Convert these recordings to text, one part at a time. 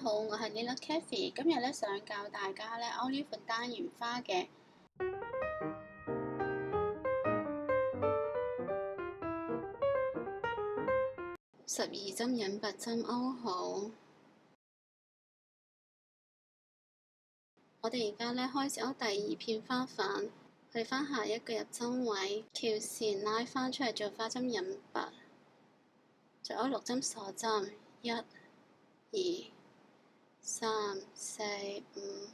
好，我係 Lila Kathy，今日想教大家勾呢款單元花嘅12針引拔針勾好。我哋而家開始勾第2片花瓣，去返下一個入針位，翹線拉返出嚟做花針引拔，再勾6針鎖針，1、2、3、4、5、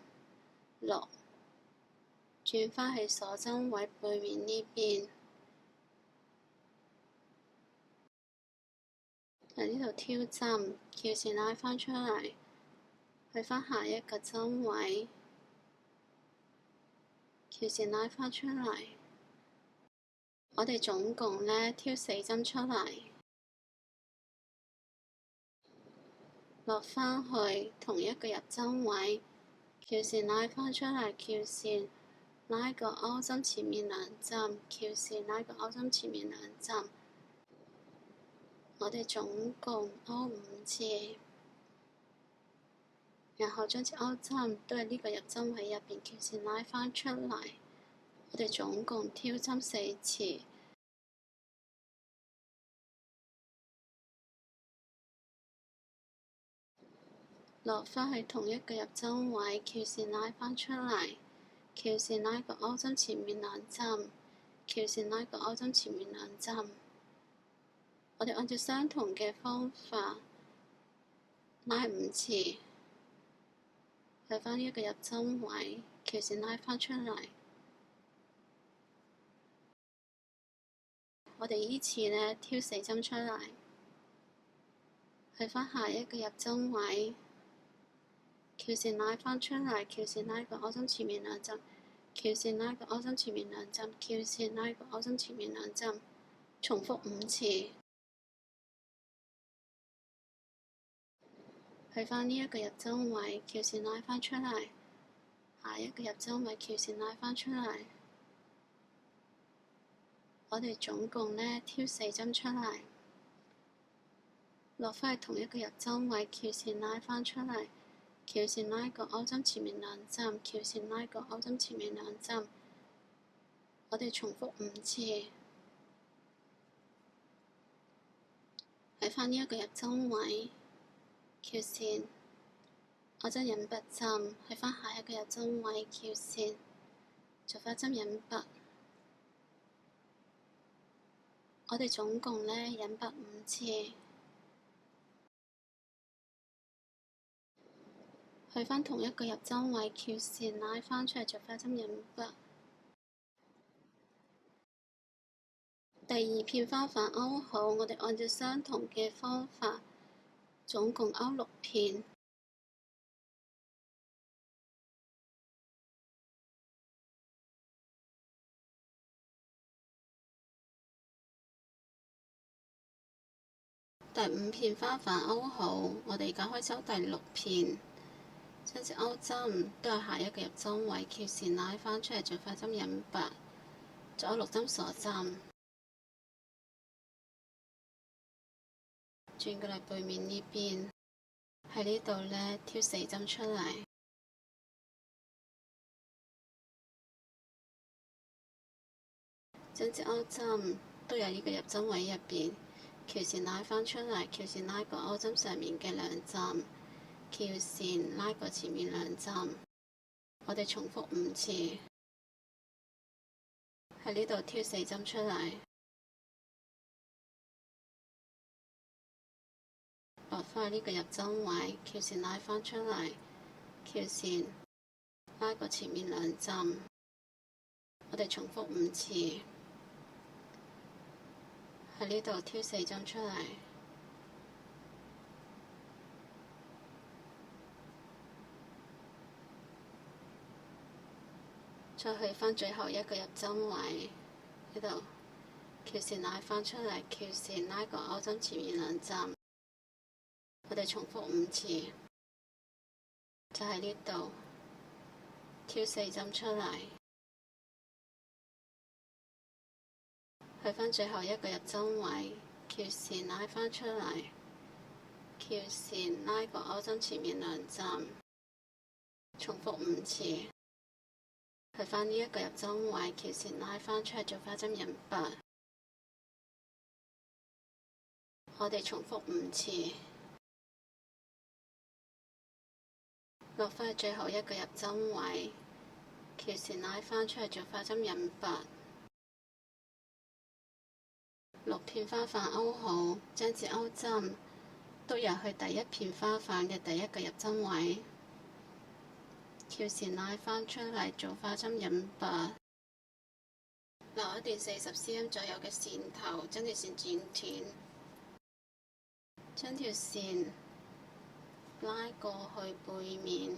6，轉返去鎖針位背面呢邊，喺呢度挑針，翹線拉返出嚟，去返下一個針位，翹線拉返出嚟。我哋總共挑4針出嚟，落返去同一個入針位，翹線拉返出嚟，翹線拉個勾針前面2針，翹線拉個勾針前面2針。我哋總共勾5次，然後將支勾針都喺呢個入針位入邊，翹線拉返出嚟。我哋總共挑針4次，落返去同一個入針位，翹線拉返出嚟，翹線拉個勾針前面2針，翹線拉個勾針前面2針。我哋按照相同嘅方法拉5次，去返呢一個入針位，翹線拉返出嚟。我哋依次挑4針出嚟，去返下一個入針位，翹線拉返出嚟，翹線拉個勾針前面2針，翹線拉個勾針前面2針，翹線拉個勾針前面2針，重複5次。去返呢一個入針位，翹線拉返出嚟，下一個入針位，翹線拉返出嚟。我哋總共挑4針出嚟，落返去同一個入針位，翹線拉返出嚟，翹線拉個勾針前面2針，翹線拉個勾針前面2針。我哋重複5次，喺返呢一個入針位，翹線，我針引拔針，喺返下一個入針位，翹線，做花針引拔。我哋總共引拔5次，去返同一個入針位，翹線拉返出嚟做花針引拔。第2片花瓣勾好，我哋按照相同嘅方法，總共勾6片。第5片花瓣勾好，我哋而家開始勾第6片，將支勾針都係下一個入針位，翹線拉返出嚟做花針引拔，再勾6針鎖針，轉過嚟背面呢邊，喺呢度挑4針出嚟，將支勾針都有呢個入針位入邊。翹線拉返出嚟，翹線拉個勾針上面嘅2針，翹線拉個前面2針。我哋重複5次，喺呢度挑4針出嚟，落返去呢個入針位，翹線拉返出嚟，翹線拉個前面2針。我哋重複5次。喺呢度挑4針出嚟，再去返最後一個入針位，呢度翹線拉返出嚟，翹線拉個勾針前面2針。我哋重複5次，就喺呢度挑4針出嚟。去返最後一個入針位，翹線拉返出嚟，翹線拉過鈎針前面2針，重複5次，去返呢一個入針位，翹線拉返出去做花針引拔。我哋重複5次，落返去最後一個入針位，翹線拉返出去做花針引拔。6片花瓣勾好，將支鈎針篤入去第1片花瓣嘅第1個入針位，翹線拉返出嚟做花針引拔。留一段40cm 左右嘅線頭，將條線剪斷，將條線拉過去背面。